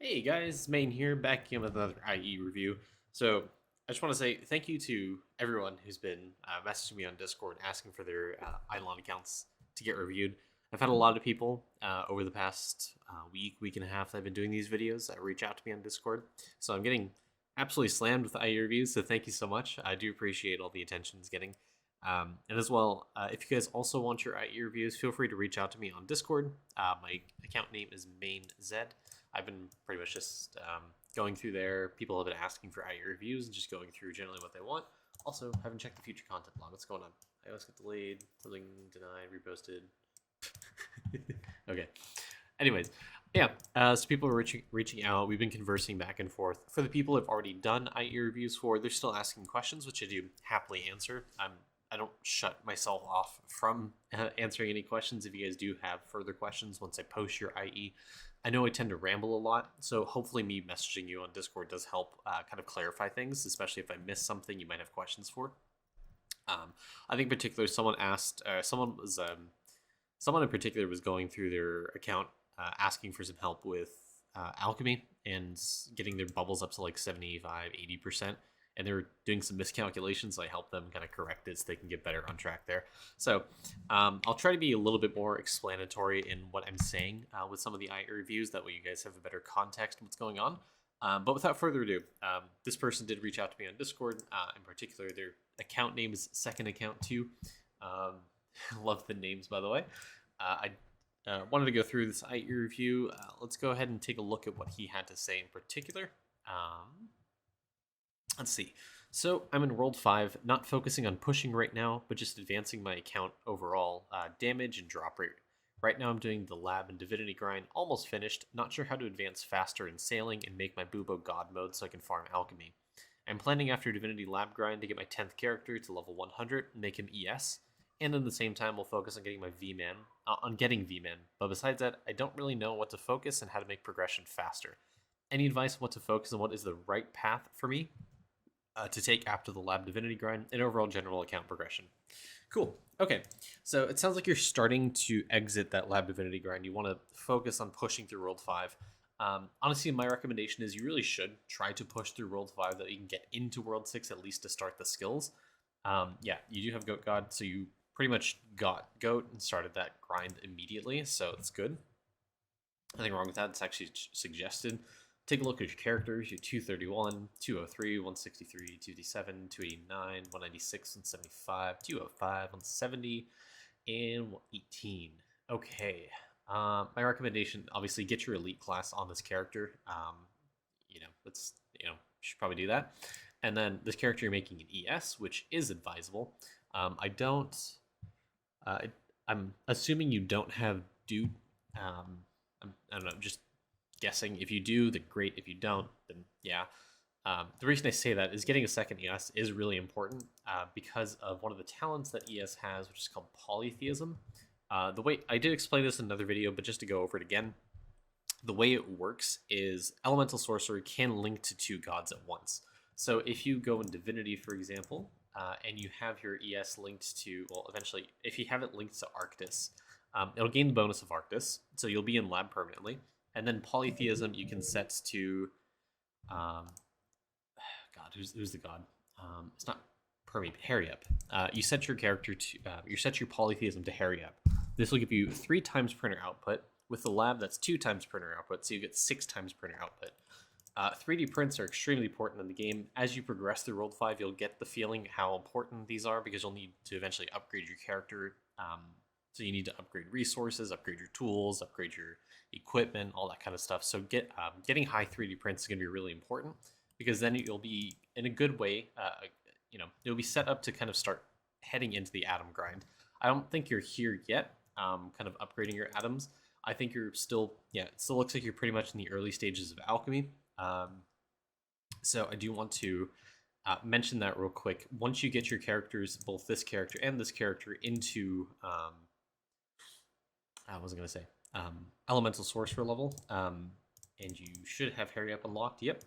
Hey guys, Main here, back again with another IE review. So I just want to say thank you to everyone who's been messaging me on Discord asking for their Idleon accounts to get reviewed. I've had a lot of people over the past week and a half that I've been doing these videos reach out to me on Discord. So I'm getting absolutely slammed with IE reviews, so thank you so much. I do appreciate all the attention it's getting. And as well, if you guys also want your IE reviews, feel free to reach out to me on Discord. My account name is MainZ. I've been pretty much just going through there. People have been asking for IE reviews and just going through generally what they want. Also, haven't checked the future content log. What's going on? I always get delayed, something denied, reposted. Okay. Anyways, yeah. So people are reaching out. We've been conversing back and forth. For the people I've already done IE reviews for, they're still asking questions, which I do happily answer. I don't shut myself off from answering any questions. If you guys do have further questions once I post your IE, I know I tend to ramble a lot, so hopefully me messaging you on Discord does help kind of clarify things, especially if I miss something you might have questions for. I think in particular, someone asked, someone in particular was going through their account asking for some help with alchemy and getting their bubbles up to like 75, 80%. And they're doing some miscalculations, so I help them kind of correct it so they can get better on track there. So I'll try to be a little bit more explanatory in what I'm saying with some of the IE reviews. That way you guys have a better context of what's going on. But without further ado, this person did reach out to me on Discord. In particular, their account name is SecondAcc2. Love the names, by the way. I wanted to go through this IE review. Let's go ahead and take a look at what he had to say in particular. Let's see. So I'm in World 5, not focusing on pushing right now, but just advancing my account overall, damage and drop rate. Right now I'm doing the lab and divinity grind, almost finished, not sure how to advance faster in sailing and make my Bubo god mode so I can farm alchemy. I'm planning after divinity lab grind to get my 10th character to level 100 and make him ES, and at the same time we'll focus on getting my V-Man, but besides that, I don't really know what to focus and how to make progression faster. Any advice on what to focus on what is the right path for me? To take after the lab divinity grind and overall general account progression. Cool. Okay, so it sounds like you're starting to exit that lab divinity grind. You want to focus on pushing through World 5. Honestly, my recommendation is you really should try to push through World 5 that you can get into World 6 at least to start the skills. Yeah, you do have Goat God, so you pretty much got Goat and started that grind immediately, so it's good. Nothing wrong with that. It's actually suggested. Take a look at your characters. You're 231, 203, 163, 287, 289, 196, 175, 205, 170, and 118. Okay. My recommendation, obviously, get your elite class on this character. You should probably do that. And then this character you're making an ES, which is advisable. I'm assuming you don't have Dude. I don't know, just guessing. If you do, then great. If you don't, then yeah. The reason I say that is getting a second ES is really important because of one of the talents that ES has, which is called polytheism. The way I did explain this in another video, but just to go over it again, the way it works is elemental sorcery can link to two gods at once. So if you go in divinity, for example, and you have your ES linked to, well, eventually, if you have it linked to Arctis, it'll gain the bonus of Arctis, so you'll be in lab permanently. And then polytheism you can set to, God, who's the god? It's not Permy, but Harry-up. You set your character to, you set your polytheism to Harry-up. This will give you 3 times printer output. With the lab, that's 2 times printer output, so you get 6 times printer output. 3D prints are extremely important in the game. As you progress through World 5, you'll get the feeling how important these are because you'll need to eventually upgrade your character. So you need to upgrade resources, upgrade your tools, upgrade your equipment, all that kind of stuff. So getting high 3D prints is going to be really important because then you'll be in a good way. You'll be set up to kind of start heading into the atom grind. I don't think you're here yet, kind of upgrading your atoms. I think you're still, it still looks like you're pretty much in the early stages of alchemy. So I do want to mention that real quick. Once you get your characters, both this character and this character, into I wasn't going to say elemental sorcerer level, and you should have Harry-up unlocked. Yep.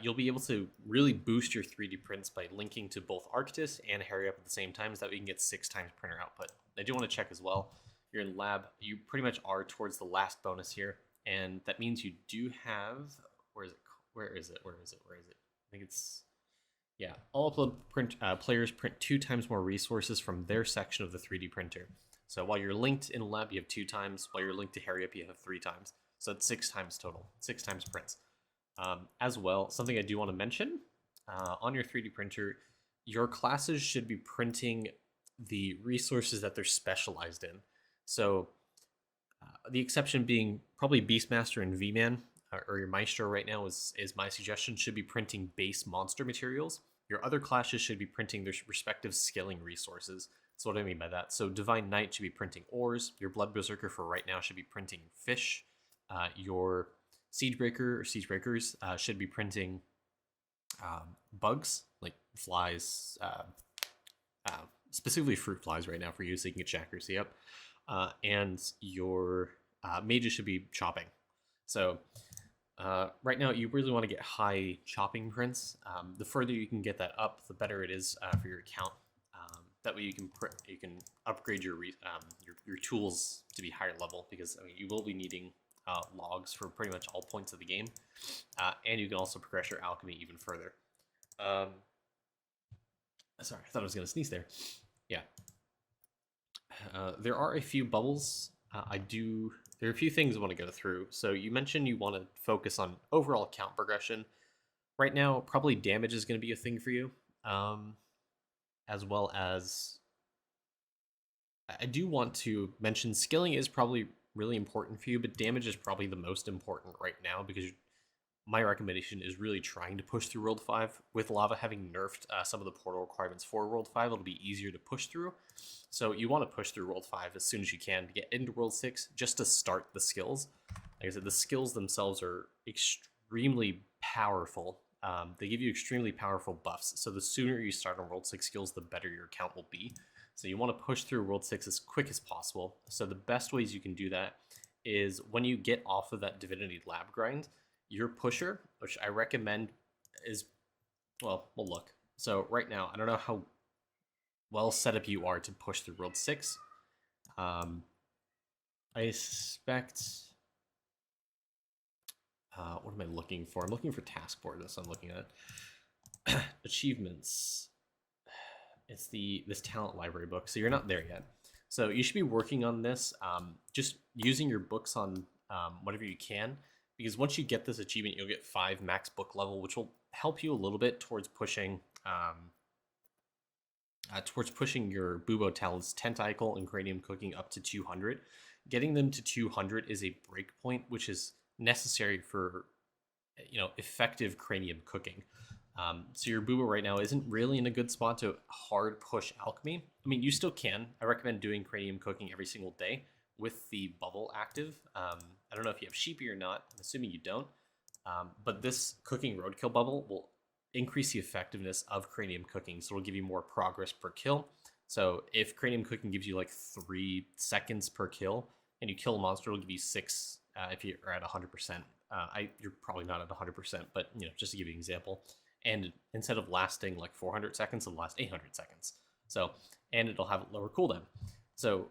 You'll be able to really boost your 3D prints by linking to both Arctis and Harry-up at the same time, so that we can get 6 times printer output. I do want to check as well. You're in lab. You pretty much are towards the last bonus here. and that means you do have, where is it? Where is it? Where is it? Where is it? I think it's, yeah. All players print 2 times more resources from their section of the 3D printer. So while you're linked in lab, you have 2 times. While you're linked to Hurry Up, you have 3 times. So that's 6 times total. 6 times prints. As well, something I do want to mention, on your 3D printer, your classes should be printing the resources that they're specialized in. So the exception being probably Beastmaster and V-Man, or your Maestro right now is my suggestion, should be printing base monster materials. Your other classes should be printing their respective skilling resources. So what do I mean by that? So Divine Knight should be printing ores. Your Blood Berserker for right now should be printing fish. Your Siegebreaker or Siegebreakers should be printing bugs, like flies, specifically fruit flies right now for you, so you can get your accuracy up. And your mages should be chopping. So right now, you really want to get high chopping prints. The further you can get that up, the better it is for your account. That way, you can upgrade your tools to be higher level, because I mean, you will be needing logs for pretty much all points of the game, and you can also progress your alchemy even further. Sorry, I thought I was going to sneeze there. Yeah. There are a few bubbles. There are a few things I want to go through. So you mentioned you want to focus on overall account progression. Right now, probably damage is going to be a thing for you, as well as I do want to mention skilling is probably really important for you, but damage is probably the most important right now, because my recommendation is really trying to push through World 5. With Lava having nerfed some of the portal requirements for World 5, it'll be easier to push through. So you want to push through World 5 as soon as you can to get into World 6, just to start the skills. Like I said, the skills themselves are extremely powerful. They give you extremely powerful buffs. So the sooner you start on World 6 skills, the better your account will be. So you want to push through World 6 as quick as possible. So the best ways you can do that is when you get off of that Divinity Lab grind, your pusher, which I recommend, is, well, we'll look. So right now, I don't know how well set up you are to push through World 6. I suspect... what am I looking for? I'm looking for task board. That's what I'm looking at. Achievements. It's this talent library book. So you're not there yet. So you should be working on this, just using your books on whatever you can. Because once you get this achievement, you'll get 5 max book level, which will help you a little bit towards pushing your Bubo talents, Tentacle and Cranium Cooking up to 200. Getting them to 200 is a breakpoint, which is necessary for effective Cranium Cooking. So your Bubo right now isn't really in a good spot to hard push alchemy. I mean, you still can. I recommend doing Cranium Cooking every single day with the bubble active. I don't know if you have Sheepy or not. I'm assuming you don't. But this cooking roadkill bubble will increase the effectiveness of Cranium Cooking, so it'll give you more progress per kill. So if Cranium Cooking gives you like 3 seconds per kill, and you kill a monster, it'll give you 6 if you're at 100%. You're probably not at 100%, but just to give you an example. And instead of lasting like 400 seconds, it'll last 800 seconds. So, and it'll have a lower cooldown. So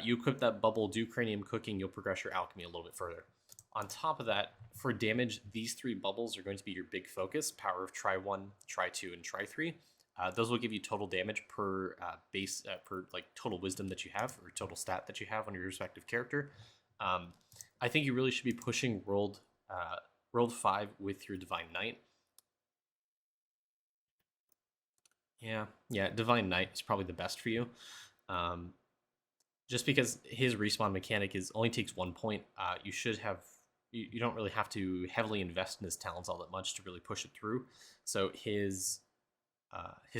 you equip that bubble, do Cranium Cooking, you'll progress your alchemy a little bit further. On top of that, for damage, these 3 bubbles are going to be your big focus: Power of Try 1, Try 2, and Try 3. Those will give you total damage per base, per like total wisdom that you have, or total stat that you have on your respective character. I think you really should be pushing World 5 with your Divine Knight. Yeah, Divine Knight is probably the best for you. Just because his respawn mechanic only takes 1 point. You don't really have to heavily invest in his talents all that much to really push it through. So his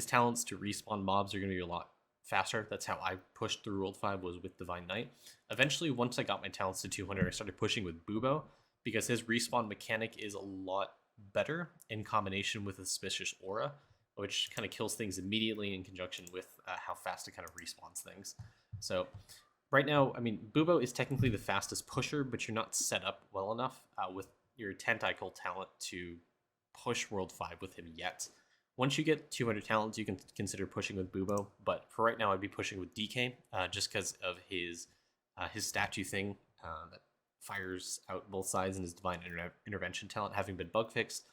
talents to respawn mobs are going to be a lot faster. That's how I pushed through World 5, was with Divine Knight. Eventually, once I got my talents to 200, I started pushing with Bubo, because his respawn mechanic is a lot better in combination with a Suspicious Aura, which kind of kills things immediately in conjunction with how fast it kind of respawns things. So right now, I mean, Bubo is technically the fastest pusher, but you're not set up well enough with your Tentacle talent to push World 5 with him yet. Once you get 200 talents, you can consider pushing with Bubo, but for right now, I'd be pushing with DK, just because of his statue thing that fires out both sides in his Divine Intervention talent, having been bug fixed.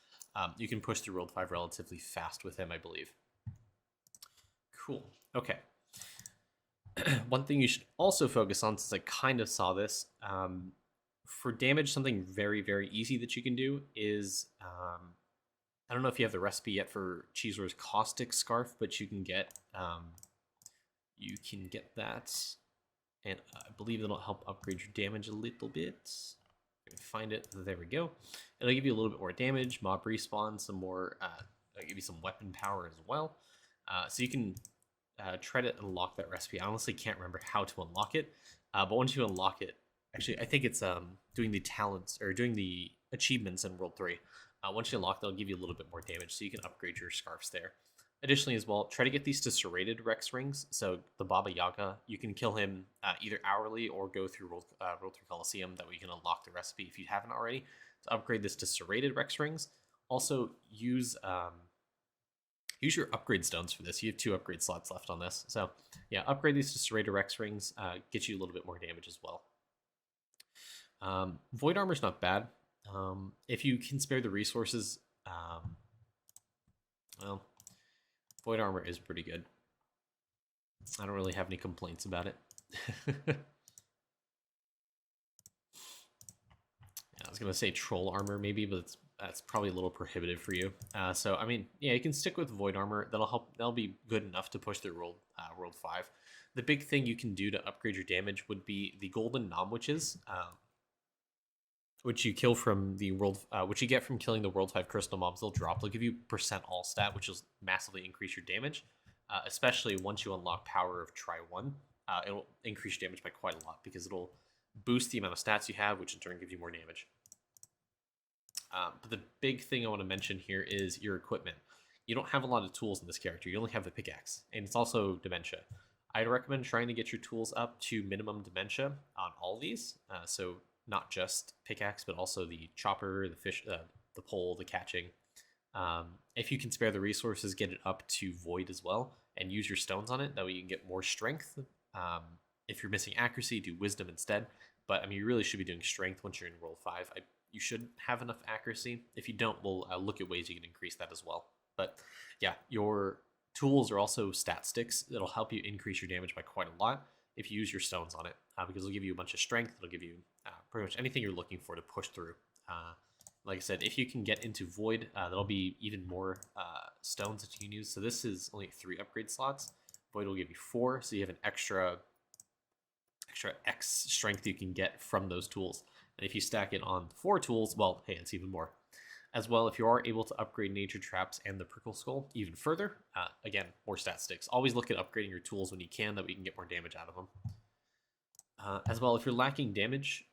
You can push through World 5 relatively fast with him, I believe. Cool. Okay. One thing you should also focus on, since I kind of saw this, for damage, something very, very easy that you can do is, I don't know if you have the recipe yet for Cheeseware's Caustic Scarf, but you can get that, and I believe it'll help upgrade your damage a little bit. Find it. There we go. It'll give you a little bit more damage, mob respawn, some more. It'll give you some weapon power as well. So you can try to unlock that recipe. I honestly can't remember how to unlock it, but once you unlock it, actually, I think it's doing the talents or doing the achievements in World 3. Once you unlock, they'll give you a little bit more damage, so you can upgrade your scarves there. Additionally, as well, try to get these to serrated Rex rings. So the Baba Yaga, you can kill him either hourly or go through World 3 Coliseum. That way you can unlock the recipe if you haven't already to upgrade this to serrated Rex rings. Also, use your upgrade stones for this. You have 2 upgrade slots left on this. So yeah, upgrade these to serrated Rex rings. Get you a little bit more damage as well. Void armor is not bad. If you can spare the resources, well, Void armor is pretty good. I don't really have any complaints about it. Yeah, I was gonna say troll armor maybe, but that's probably a little prohibitive for you. So I mean, yeah, you can stick with void armor. That'll help. That'll be good enough to push through World 5. The big thing you can do to upgrade your damage would be the golden nom witches, which you kill from the which you get from killing the World 5 crystal mobs. They'll drop. They'll give you % all stat, which will massively increase your damage. Especially once you unlock Power of Try 1, it'll increase your damage by quite a lot because it'll boost the amount of stats you have, which in turn gives you more damage. But the big thing I want to mention here is your equipment. You don't have a lot of tools in this character. You only have the pickaxe, and it's also Dementia. I'd recommend trying to get your tools up to minimum Dementia on all these. So not just pickaxe, but also the chopper, the fish, the pole, the catching. If you can spare the resources, get it up to void as well, and use your stones on it. That way you can get more strength. If you're missing accuracy, do wisdom instead. But I mean, you really should be doing strength once you're in World 5. You should have enough accuracy. If you don't, we'll look at ways you can increase that as well. But yeah, your tools are also stat sticks. That'll help you increase your damage by quite a lot if you use your stones on it, because it'll give you a bunch of strength. It'll give you pretty much anything you're looking for to push through. Like I said, if you can get into Void, there'll be even more stones that you can use. So this is only 3 upgrade slots. Void will give you 4, so you have an extra X strength you can get from those tools. And if you stack it on 4 tools, well, hey, it's even more. As well, if you are able to upgrade Nature Traps and the Prickle Skull even further, again, more stat sticks. Always look at upgrading your tools when you can, that we can get more damage out of them. As well, if you're lacking damage,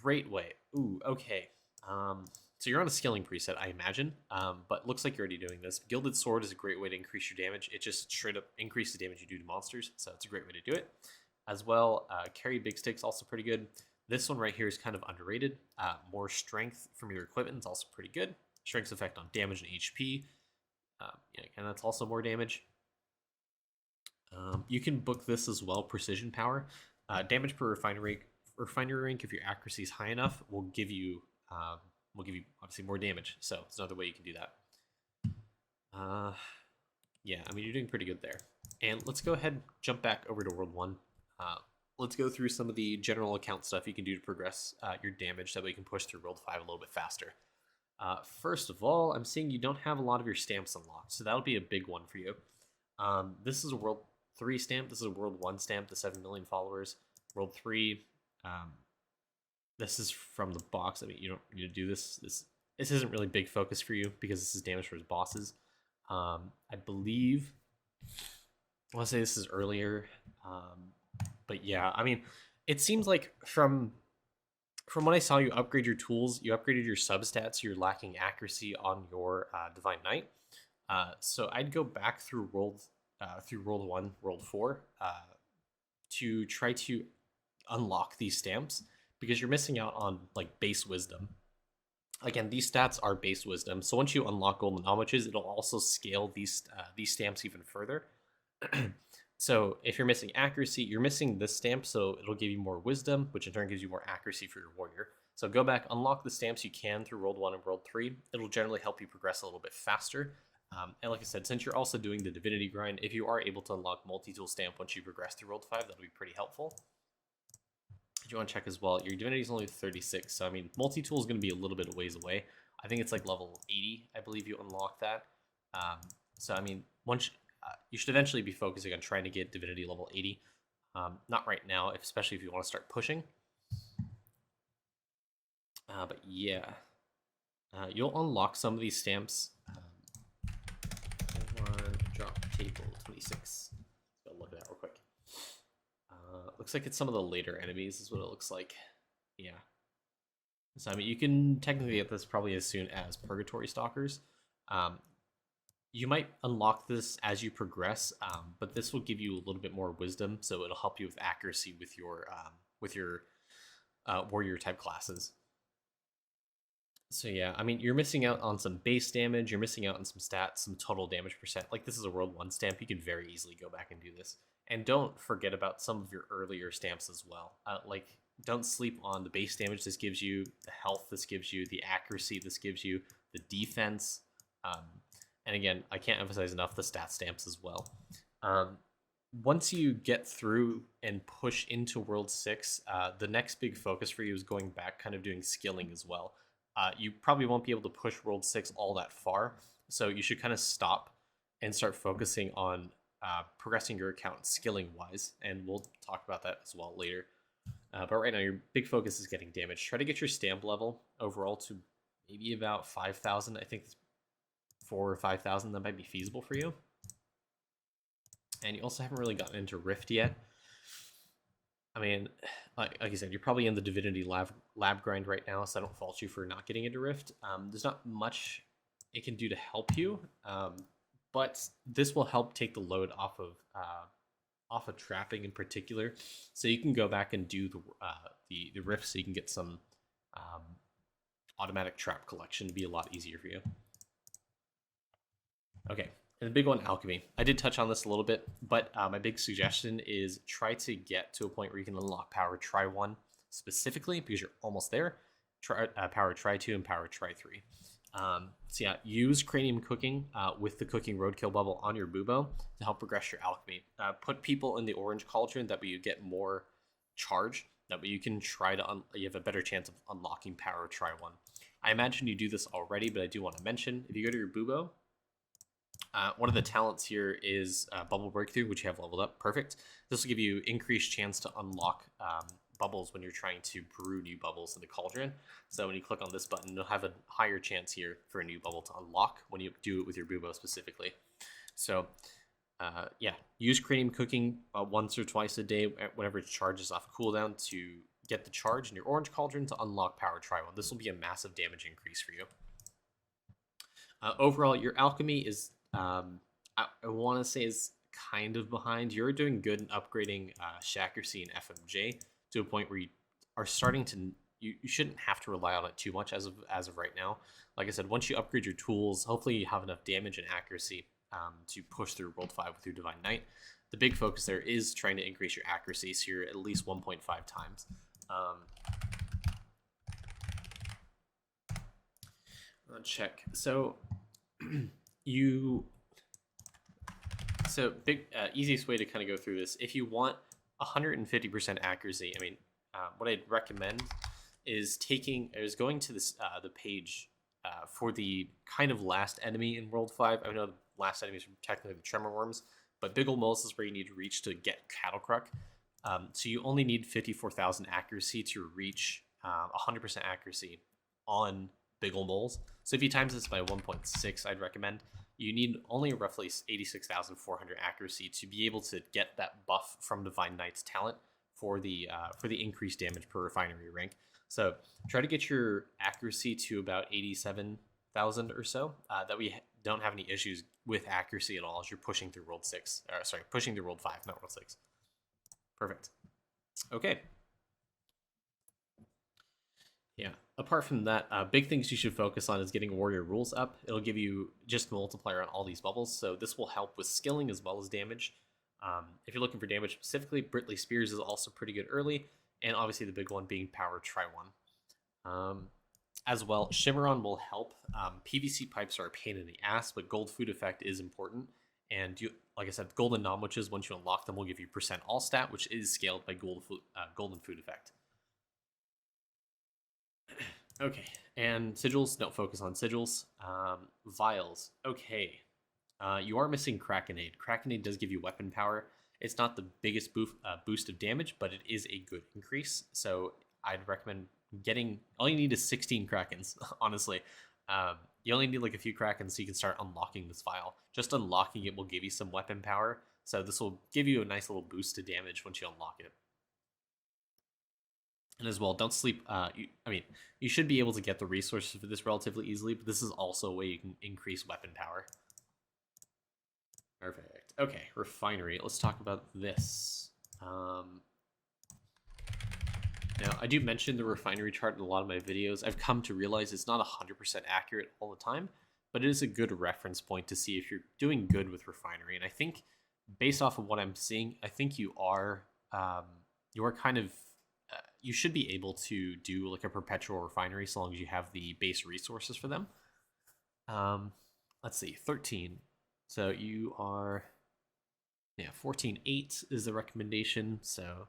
great way. Ooh, okay. So you're on a skilling preset, I imagine, but looks like you're already doing this. Gilded Sword is a great way to increase your damage. It just straight up increases the damage you do to monsters, so it's a great way to do it. As well, Carry Big Stick's also pretty good. This one right here is kind of underrated. More strength from your equipment is also pretty good. Strength's effect on damage and HP. Yeah, and that's also more damage. You can book this as well, Precision Power. Damage per refinery rank, if your accuracy is high enough, will give you obviously more damage. So it's another way you can do that. Yeah, I mean, you're doing pretty good there. And let's go ahead and jump back over to World 1. Let's go through some of the general account stuff you can do to progress your damage, so that way you can push through World 5 a little bit faster. First of all, I'm seeing you don't have a lot of your stamps unlocked, so that'll be a big one for you. This is a World 3 stamp. This is a World 1 stamp, the 7 million followers. World 3, this is from the box. I mean, you don't need to do this. This isn't really big focus for you because this is damage for his bosses. I believe, I want to say this is earlier. But yeah, I mean, it seems like from what I saw, you upgrade your tools, you upgraded your substats, you're lacking accuracy on your Divine Knight. So I'd go back through World 1, World 4, to try to unlock these stamps, because you're missing out on like base wisdom. Again, these stats are base wisdom. So once you unlock golden homages, it'll also scale these stamps even further. So if you're missing accuracy, you're missing this stamp, so it'll give you more wisdom, which in turn gives you more accuracy for your warrior. So go back, unlock the stamps you can through World 1 and World 3. It'll generally help you progress a little bit faster. And like I said, since you're also doing the divinity grind, if you are able to unlock multi-tool stamp once you progress through World 5, that'll be pretty helpful. If you want to check as well, your divinity is only 36, so I mean, multi-tool is going to be a little bit of ways away. I think it's like level 80, I believe you unlock that. So I mean, once you should eventually be focusing on trying to get divinity level 80. Not right now, especially if you want to start pushing. But yeah, you'll unlock some of these stamps. Drop table 26. Go look at that real quick. Looks like it's some of the later enemies is what it looks like. Yeah. So I mean, you can technically get this probably as soon as Purgatory Stalkers. You might unlock this as you progress, but this will give you a little bit more wisdom, so it'll help you with accuracy with your warrior type classes. So yeah, I mean, you're missing out on some base damage, you're missing out on some stats, some total damage percent. Like this is a World 1 stamp, you can very easily go back and do this. And don't forget about some of your earlier stamps as well. Like, don't sleep on the base damage this gives you, the health this gives you, the accuracy this gives you, the defense. And again, I can't emphasize enough the stat stamps as well. Once you get through and push into World 6, the next big focus for you is going back, kind of doing skilling as well. You probably won't be able to push World 6 all that far, so you should kind of stop and start focusing on progressing your account skilling-wise, and we'll talk about that as well later. But right now, your big focus is getting damage. Try to get your stamp level overall to maybe about 5,000. I think 4,000 or 5,000, that might be feasible for you. And you also haven't really gotten into Rift yet. I mean, like I said, you're probably in the Divinity lab grind right now, so I don't fault you for not getting into Rift. There's not much it can do to help you, but this will help take the load off of trapping in particular. So you can go back and do the Rift, so you can get some automatic trap collection to be a lot easier for you. Okay, and the big one, alchemy. I did touch on this a little bit, but my big suggestion is try to get to a point where you can unlock power try 1 specifically, because you're almost there. Power try 2 and power try 3. So yeah, use cranium cooking with the cooking roadkill bubble on your bubo to help progress your alchemy. Put people in the orange cauldron, that way you get more charge, that way you can try to you have a better chance of unlocking power try 1. I imagine you do this already, but I do want to mention, if you go to your bubo, one of the talents here is Bubble Breakthrough, which you have leveled up. Perfect. This will give you increased chance to unlock bubbles when you're trying to brew new bubbles in the cauldron. So when you click on this button, you'll have a higher chance here for a new bubble to unlock when you do it with your bubo specifically. So yeah, use cranium cooking once or twice a day whenever it charges off cooldown to get the charge in your orange cauldron to unlock power try 1. This will be a massive damage increase for you. Overall, your alchemy is I want to say is kind of behind. You're doing good in upgrading Shackeracy and FMJ to a point where you are starting to. You shouldn't have to rely on it too much as of right now. Like I said, once you upgrade your tools, hopefully you have enough damage and accuracy to push through World 5 with your Divine Knight. The big focus there is trying to increase your accuracy, so you're at least 1.5 times. Let's check. So easiest way to kind of go through this, if you want 150% accuracy, I mean, what I'd recommend is going to this the page for the kind of last enemy in World 5. I know the last enemy is technically the Tremor Worms, but Big Ol' Moles is where you need to reach to get Cattlecruck. So you only need 54,000 accuracy to reach 100% accuracy on Big Ol' Moles. So if you times this by 1.6, I'd recommend, you need only roughly 86,400 accuracy to be able to get that buff from Divine Knight's talent for the increased damage per refinery rank. So try to get your accuracy to about 87,000 or so. That we don't have any issues with accuracy at all as you're pushing through World 6. Pushing through World 5, not World 6. Perfect. Okay. Yeah. Apart from that, big things you should focus on is getting warrior rules up. It'll give you just multiplier on all these bubbles, so this will help with skilling as well as damage. If you're looking for damage specifically, Britley Spears is also pretty good early, and obviously the big one being Power Try One. As well, Shimmeron will help. PVC pipes are a pain in the ass, but Gold Food Effect is important. And you, like I said, Golden Nom Witches, once you unlock them, will give you percent all stat, which is scaled by Golden Food Effect. Okay, and sigils, don't focus on sigils. Vials, okay. You are missing Krakenade. Krakenade does give you weapon power. It's not the biggest boost of damage, but it is a good increase. So I'd recommend getting, all you need is 16 Krakens, honestly. You only need like a few Krakens so you can start unlocking this vial. Just unlocking it will give you some weapon power. So this will give you a nice little boost to damage once you unlock it. And as well, don't sleep. You should be able to get the resources for this relatively easily, but this is also a way you can increase weapon power. Perfect. Okay, refinery. Let's talk about this. Now, I do mention the refinery chart in a lot of my videos. I've come to realize it's not 100% accurate all the time, but it is a good reference point to see if you're doing good with refinery. And I think, based off of what I'm seeing, I think you are kind of, you should be able to do like a perpetual refinery so long as you have the base resources for them. Let's see, 13. So you are, 14.8 is the recommendation. So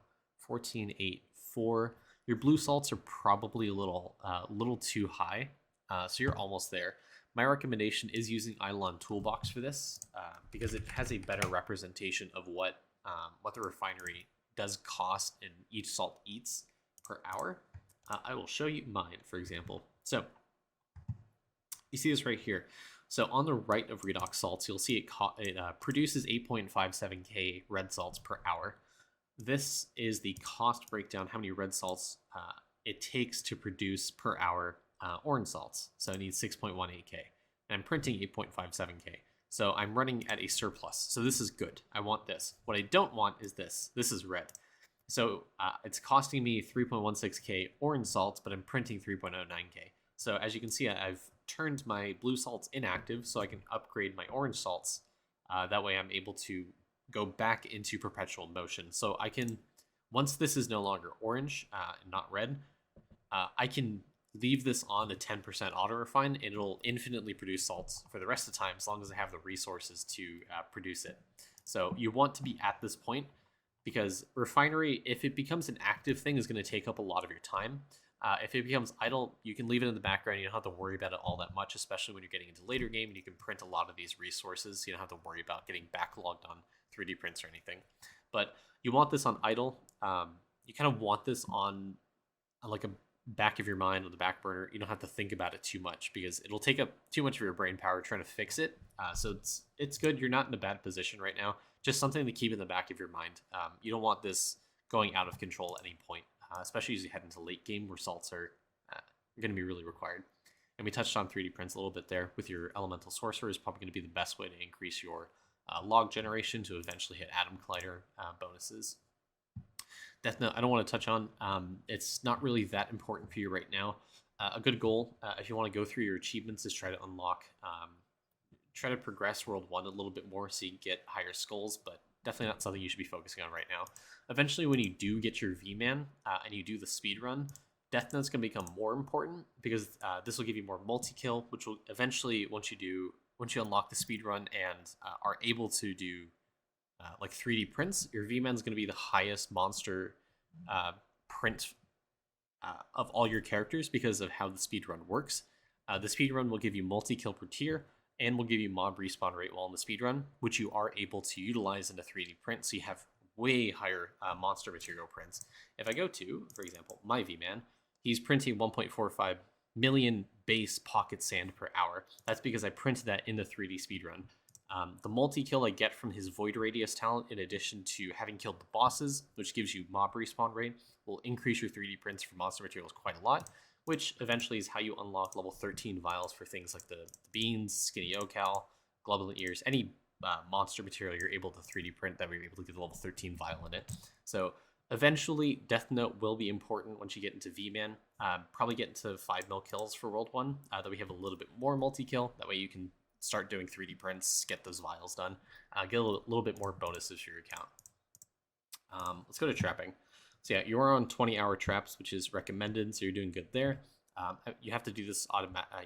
14.8.4. Your blue salts are probably a little too high. So you're almost there. My recommendation is using Idleon Toolbox for this because it has a better representation of what the refinery does cost and each salt eats per hour. I will show you mine, for example. So you see this right here. So on the right of redox salts, you'll see it produces 8.57k red salts per hour. This is the cost breakdown, how many red salts it takes to produce per hour orange salts. So it needs 6.18k. And I'm printing 8.57k. So I'm running at a surplus. So this is good. I want this. What I don't want is this. This is red. So it's costing me 3.16k orange salts, but I'm printing 3.09k. So as you can see, I've turned my blue salts inactive so I can upgrade my orange salts. That way I'm able to go back into perpetual motion. So I can, once this is no longer orange and not red, I can leave this on the 10% auto refine and it'll infinitely produce salts for the rest of the time as long as I have the resources to produce it. So you want to be at this point because refinery, if it becomes an active thing, is going to take up a lot of your time. If it becomes idle, you can leave it in the background. You don't have to worry about it all that much, especially when you're getting into later game and you can print a lot of these resources. You don't have to worry about getting backlogged on 3D prints or anything. But you want this on idle. You kind of want this on like a back of your mind or the back burner. You don't have to think about it too much because it'll take up too much of your brain power trying to fix it. So it's good. You're not in a bad position right now. Just something to keep in the back of your mind. You don't want this going out of control at any point. Especially as you head into late game where salts are going to be really required. And we touched on 3D prints a little bit there with your Elemental Sorcerer is probably going to be the best way to increase your log generation to eventually hit Atom Collider bonuses. Death Note, I don't want to touch on. It's not really that important for you right now. A good goal, if you want to go through your achievements, is try to unlock, try to progress World 1 a little bit more so you get higher skulls, but definitely not something you should be focusing on right now. Eventually, when you do get your V-Man and you do the speed run, Death Note's going to become more important because this will give you more multi-kill, which will eventually, once you unlock the speed run and are able to do like 3D prints, your V-Man's going to be the highest monster print of all your characters because of how the speed run works. The speed run will give you multi-kill per tier and will give you mob respawn rate while in the speed run, which you are able to utilize in a 3D print, so you have way higher monster material prints. If I go to, for example, my V-Man, he's printing 1.45 million base pocket sand per hour. That's because I printed that in the 3D speedrun. The multi-kill I get from his Void Radius talent, in addition to having killed the bosses, which gives you mob respawn rate, will increase your 3D prints for monster materials quite a lot, which eventually is how you unlock level 13 vials for things like the beans, skinny Ocal, globulin ears, any monster material you're able to 3D print that we're able to get a level 13 vial in it. So eventually Death Note will be important once you get into V-Man. Probably get into 5 mil kills for World 1, that we have a little bit more multi-kill. That way you can start doing 3D prints, get those vials done, get a little bit more bonuses for your account. Let's go to trapping. So yeah, you are on 20-hour traps, which is recommended, so you're doing good there. You have to do this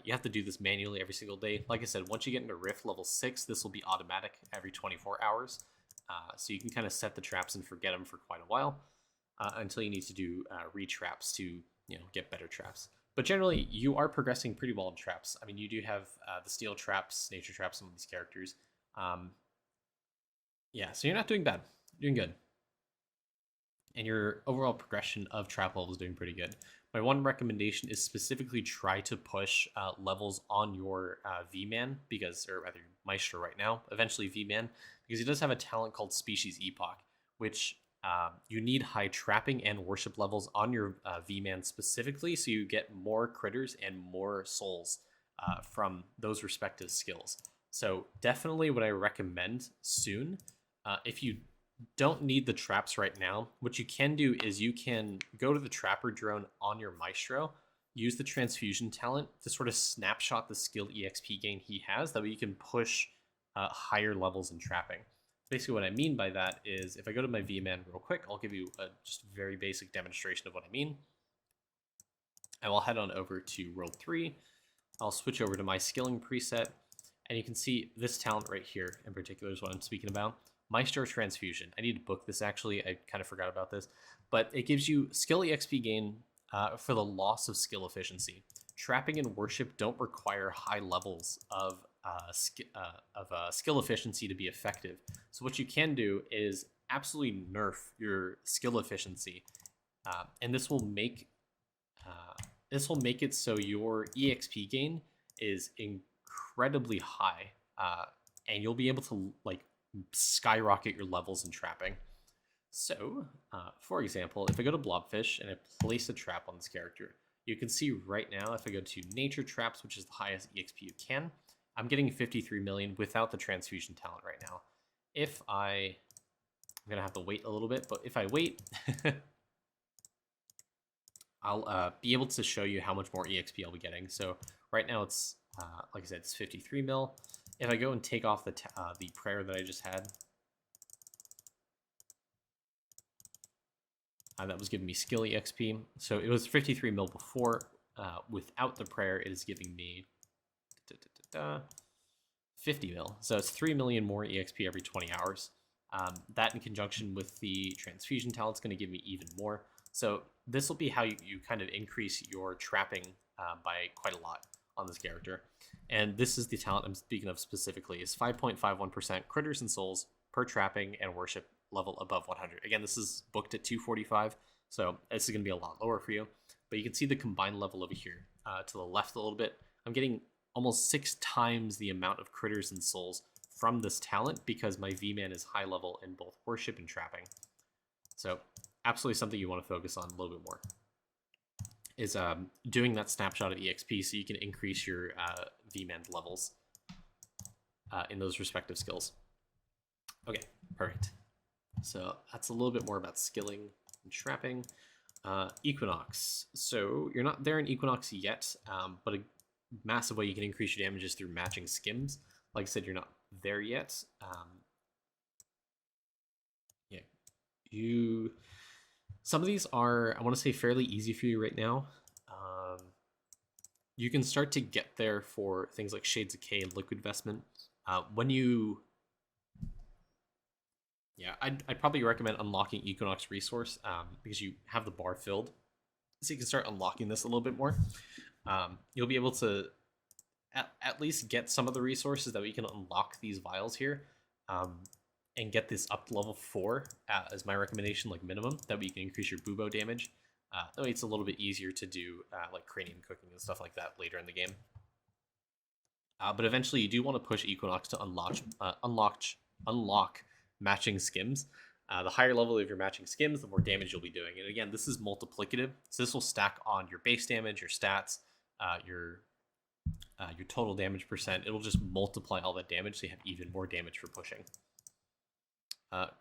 you have to do this manually every single day. Like I said, once you get into Rift level 6, this will be automatic every 24 hours. So you can kind of set the traps and forget them for quite a while until you need to do retraps to get better traps. But generally, you are progressing pretty well in traps. I mean, you do have the steel traps, nature traps, some of these characters. Yeah, so you're not doing bad. You're doing good. And your overall progression of trap level is doing pretty good. My one recommendation is specifically try to push levels on your V-Man, or rather Maestro right now, eventually V-Man, because he does have a talent called Species Epoch, which you need high trapping and worship levels on your V-Man specifically, so you get more critters and more souls from those respective skills. So definitely what I recommend soon, if you don't need the traps right now, what you can do is you can go to the Trapper drone on your Maestro, use the transfusion talent to sort of snapshot the skill EXP gain he has, that way you can push higher levels in trapping. Basically what I mean by that is, if I go to my V-Man real quick, I'll give you a just very basic demonstration of what I mean. I will head on over to World 3. I'll switch over to my skilling preset, and you can see this talent right here in particular is what I'm speaking about. Maestro Transfusion. I need to book this actually. I kind of forgot about this. But it gives you skill EXP gain for the loss of skill efficiency. Trapping and worship don't require high levels of skill efficiency to be effective. So what you can do is absolutely nerf your skill efficiency. And this will make it so your EXP gain is incredibly high. And you'll be able to skyrocket your levels in trapping. So, for example, if I go to Blobfish and I place a trap on this character, you can see right now, if I go to Nature Traps, which is the highest EXP you can, I'm getting 53 million without the transfusion talent right now. I'm gonna have to wait a little bit, but if I wait, I'll be able to show you how much more EXP I'll be getting. So right now it's, like I said, it's 53 mil. If I go and take off the prayer that I just had, that was giving me skill EXP. So it was 53 mil before. Without the prayer, it is giving me 50 mil. So it's 3 million more EXP every 20 hours. That in conjunction with the transfusion talent is going to give me even more. So this will be how you kind of increase your trapping by quite a lot on this character. And this is the talent I'm speaking of specifically, is 5.51% critters and souls per trapping and worship level above 100. Again, this is booked at 245, so this is going to be a lot lower for you. But you can see the combined level over here to the left a little bit. I'm getting almost 6 times the amount of critters and souls from this talent because my V-Man is high level in both worship and trapping. So absolutely something you want to focus on a little bit more is doing that snapshot of EXP so you can increase your V-Man levels in those respective skills. Okay, perfect. So that's a little bit more about skilling and trapping. Equinox. So you're not there in Equinox yet, but a massive way you can increase your damage is through matching skims. Like I said, you're not there yet. Some of these are, I want to say, fairly easy for you right now. You can start to get there for things like Shades of K and Liquid Vestment. I'd probably recommend unlocking Equinox Resource because you have the bar filled. So you can start unlocking this a little bit more. You'll be able to at least get some of the resources that we can unlock these vials here. And get this up to level 4 as my recommendation, like minimum, that way you can increase your bubo damage. That way it's a little bit easier to do like cranium cooking and stuff like that later in the game. But eventually you do want to push Equinox to unlock matching skims. The higher level of your matching skims, the more damage you'll be doing. And again, this is multiplicative, so this will stack on your base damage, your stats, your total damage percent. It'll just multiply all that damage so you have even more damage for pushing.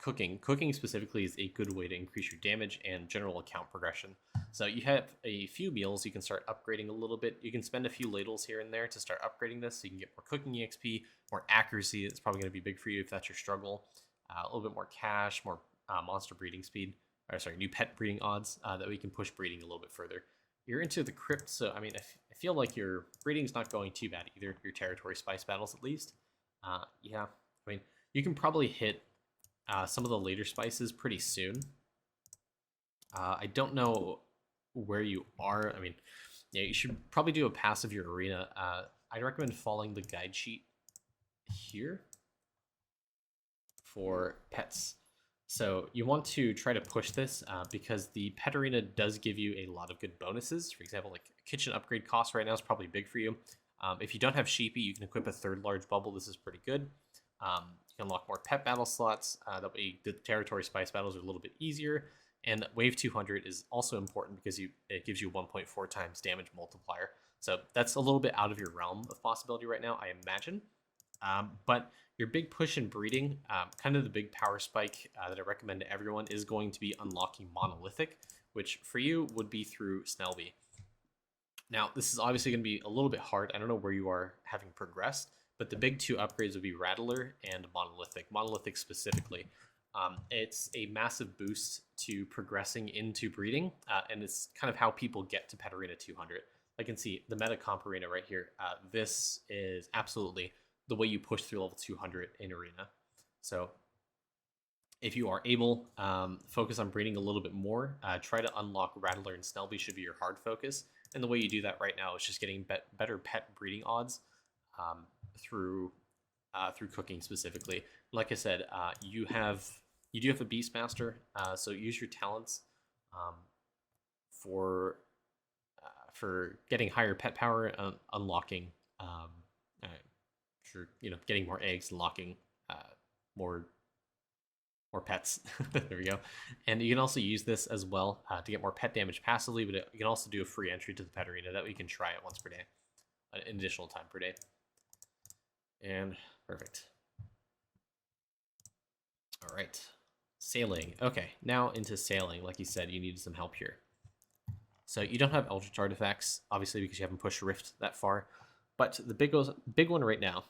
Cooking specifically is a good way to increase your damage and general account progression. So you have a few meals you can start upgrading a little bit. You can spend a few ladles here and there to start upgrading this so you can get more cooking EXP, more accuracy. It's probably going to be big for you if that's your struggle. A little bit more cash, more monster breeding speed, or sorry, new pet breeding odds that we can push breeding a little bit further. You're into the crypt, so I mean, I feel like your breeding's not going too bad either. Your territory spice battles, at least. Yeah, I mean, you can probably hit some of the later spices pretty soon. I don't know where you are. I mean, yeah, you should probably do a pass of your arena. I'd recommend following the guide sheet here for pets. So you want to try to push this because the pet arena does give you a lot of good bonuses. For example, like kitchen upgrade cost right now is probably big for you. If you don't have Sheepy, you can equip a third large bubble. This is pretty good. You can unlock more pet battle slots. That way the territory spice battles are a little bit easier. And wave 200 is also important because it gives you 1.4 times damage multiplier. So that's a little bit out of your realm of possibility right now, I imagine. But your big push in breeding, kind of the big power spike that I recommend to everyone is going to be unlocking Monolithic, which for you would be through Snelby. Now, this is obviously going to be a little bit hard. I don't know where you are having progressed, but the big two upgrades would be Rattler and Monolithic. Monolithic specifically. It's a massive boost to progressing into breeding, and it's kind of how people get to Pet Arena 200. I can see the Meta Comp Arena right here. This is absolutely the way you push through level 200 in Arena. So if you are able, focus on breeding a little bit more. Try to unlock Rattler and Snelby should be your hard focus. And the way you do that right now is just getting better pet breeding odds through cooking specifically. Like I said, you do have a Beastmaster, so use your talents for getting higher pet power, unlocking, getting more eggs, unlocking more pets. There we go. And you can also use this as well to get more pet damage passively, but you can also do a free entry to the pet arena. That way you can try it once per day, an additional time per day. And perfect. All right. Sailing. Okay, now into sailing. Like you said, you needed some help here. So you don't have Eldritch artifacts, obviously, because you haven't pushed Rift that far. But the big one right now,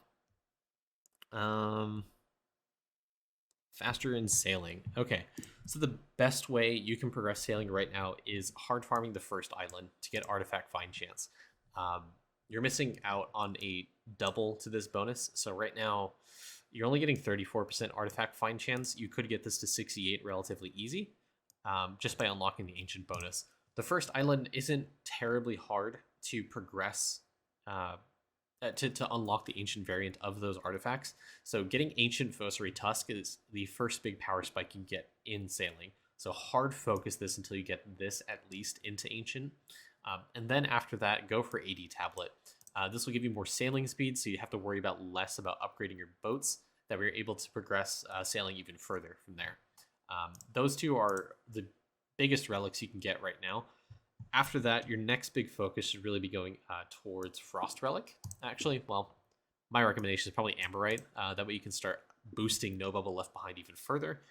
faster in sailing. Okay, so the best way you can progress sailing right now is hard farming the first island to get artifact find chance. You're missing out on a double to this bonus. So right now, you're only getting 34% artifact find chance. You could get this to 68 relatively easy, just by unlocking the ancient bonus. The first island isn't terribly hard to progress, to unlock the ancient variant of those artifacts. So getting ancient Fossary Tusk is the first big power spike you get in sailing. So hard focus this until you get this at least into ancient. And then after that, go for AD Tablet. This will give you more sailing speed, so you have to worry about less about upgrading your boats, that we're able to progress sailing even further from there. Those two are the biggest relics you can get right now. After that, your next big focus should really be going towards Frost Relic. Actually, well, my recommendation is probably Amberite. That way you can start boosting No Bubble Left Behind even further.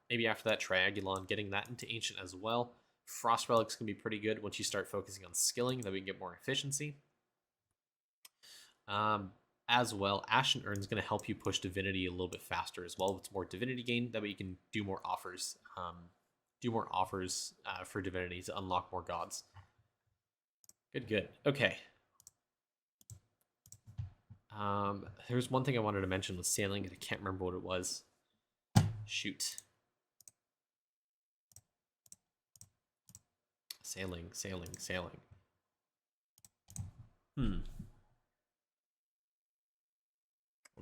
Maybe after that, Triagulon, getting that into Ancient as well. Frost Relics can be pretty good once you start focusing on skilling, that we can get more efficiency. As well, Ashen Urn is going to help you push Divinity a little bit faster as well. It's more Divinity gain, that way you can do more offers. For Divinity to unlock more gods. Good. Okay. There's one thing I wanted to mention with sailing, and I can't remember what it was. Shoot. Sailing. Come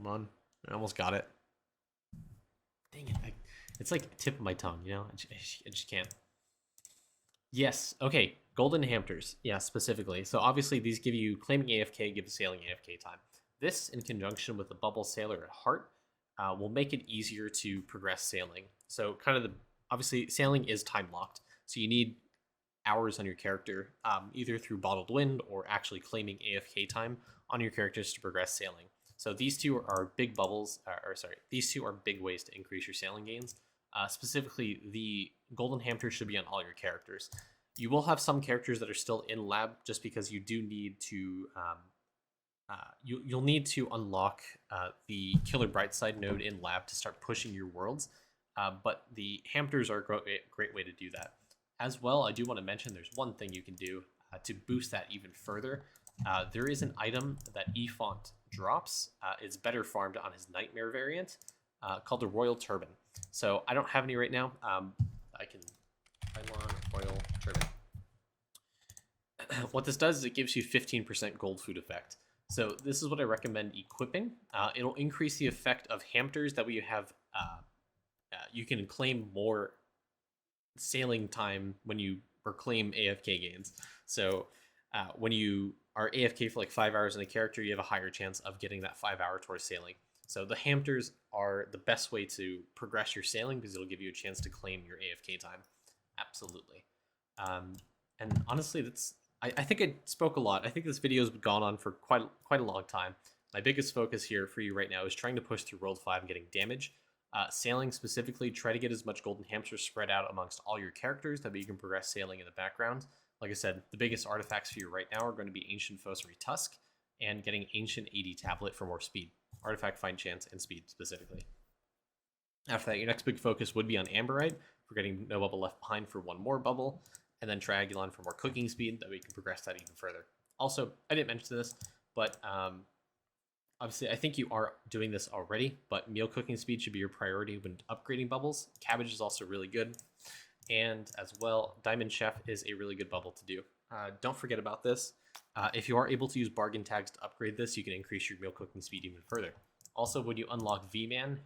on. I almost got it. Dang it. It's like tip of my tongue, you know? I just can't. Yes. Okay. Golden Hampters. Yeah, specifically. So obviously these give you claiming AFK, give the sailing AFK time. This, in conjunction with the Bubble Sailor at Heart, will make it easier to progress sailing. So kind of obviously sailing is time locked. So you need hours on your character, either through Bottled Wind or actually claiming AFK time on your characters to progress sailing. So these two are big bubbles, or sorry, these two are big ways to increase your sailing gains. Specifically, the golden hamster should be on all your characters. You will have some characters that are still in lab just because you do need to you'll need to unlock the Killer Brightside node in lab to start pushing your worlds. But the hamsters are a great way to do that. As well, I do want to mention there's one thing you can do to boost that even further. There is an item that Efont drops. It's better farmed on his Nightmare variant called the Royal Turban. So I don't have any right now. I can Idleon Royal Turban. What this does is it gives you 15% gold food effect. So this is what I recommend equipping. It'll increase the effect of hamsters. That way you have you can claim more sailing time when you reclaim AFK gains. So when you are AFK for like 5 hours in a character, you have a higher chance of getting that 5 hour towards sailing. So the hamsters are the best way to progress your sailing because it'll give you a chance to claim your AFK time. Absolutely. And honestly, I think I spoke a lot. I think this video has gone on for quite a long time. My biggest focus here for you right now is trying to push through World 5 and getting damage. Sailing specifically, try to get as much golden hamsters spread out amongst all your characters. That way you can progress sailing in the background. Like I said, the biggest artifacts for you right now are going to be Ancient Fossary Tusk and getting Ancient 80 Tablet for more speed. Artifact Find Chance and speed specifically. After that, your next big focus would be on Amberite for getting No Bubble Left Behind for one more bubble, and then Triagulon for more cooking speed. That we can progress that even further. Also, I didn't mention this, but obviously I think you are doing this already, but meal cooking speed should be your priority when upgrading bubbles. Cabbage is also really good. And as well, Diamond Chef is a really good bubble to do. Don't forget about this. If you are able to use bargain tags to upgrade this, you can increase your meal cooking speed even further. Also, when you unlock V-Man,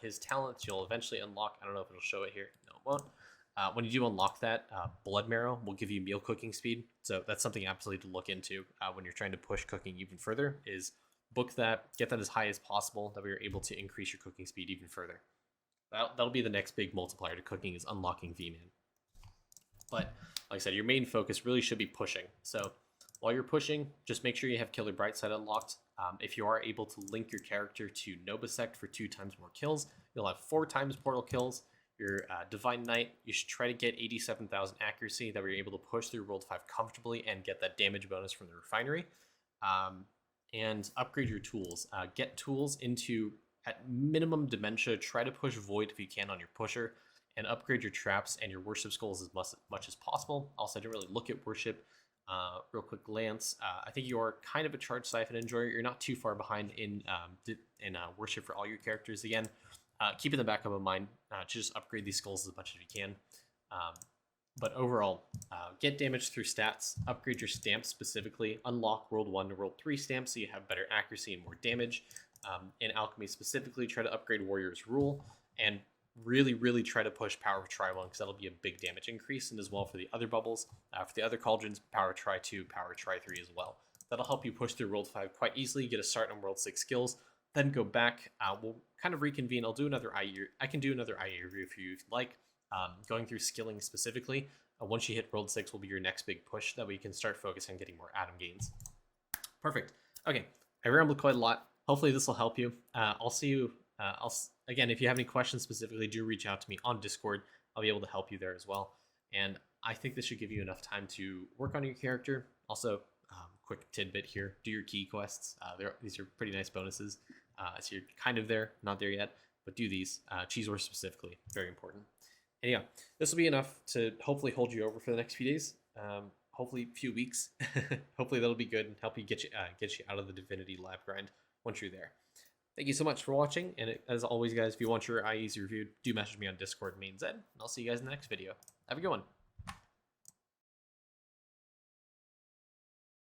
his talents you'll eventually unlock. I don't know if it'll show it here. No, it won't. When you do unlock that, Blood Marrow will give you meal cooking speed. So that's something absolutely to look into when you're trying to push cooking even further, is book that, get that as high as possible, that we are able to increase your cooking speed even further. That'll be the next big multiplier to cooking, is unlocking V-Man. But like I said, your main focus really should be pushing. So while you're pushing, just make sure you have Killer Brightside unlocked. If you are able to link your character to Nobisect for 2 times more kills, you'll have 4 times portal kills. Your Divine Knight, you should try to get 87,000 accuracy, that we're able to push through World 5 comfortably and get that damage bonus from the refinery. And upgrade your tools. Get tools into, at minimum, Dementia. Try to push Void if you can on your pusher, and upgrade your traps and your worship skulls as much as possible. Also, I didn't really look at worship. Real quick glance. I think you are kind of a charged siphon enjoyer. You're not too far behind in worship for all your characters. Again, keep in the back of mind to just upgrade these skulls as much as you can. But overall, get damage through stats, upgrade your stamps specifically, unlock World 1 to World 3 stamps so you have better accuracy and more damage. In Alchemy specifically, try to upgrade Warrior's Rule, and really try to push Power of Try 1, because that'll be a big damage increase, and as well for the other bubbles. For the other cauldrons, Power of Try 2, Power of Try 3 as well. That'll help you push through World 5 quite easily, get a start on World 6 skills, then go back. We'll kind of reconvene. I'll do another IE. I can do another IE review if you'd like. Going through skilling specifically. Once you hit World 6 will be your next big push, that we can start focusing on getting more Atom gains. Perfect. Okay, I rambled quite a lot. Hopefully this will help you. I'll see you. Again, if you have any questions specifically, do reach out to me on Discord. I'll be able to help you there as well. And I think this should give you enough time to work on your character. Also, quick tidbit here, do your key quests. These are pretty nice bonuses. So you're kind of there, not there yet, but do these. Cheese Wars specifically, very important. And yeah, this will be enough to hopefully hold you over for the next few days. Hopefully a few weeks. Hopefully that'll be good and help you get you out of the Divinity lab grind once you're there. Thank you so much for watching, and as always, guys, if you want your IEs reviewed, do message me on Discord, MainZ, and I'll see you guys in the next video. Have a good one.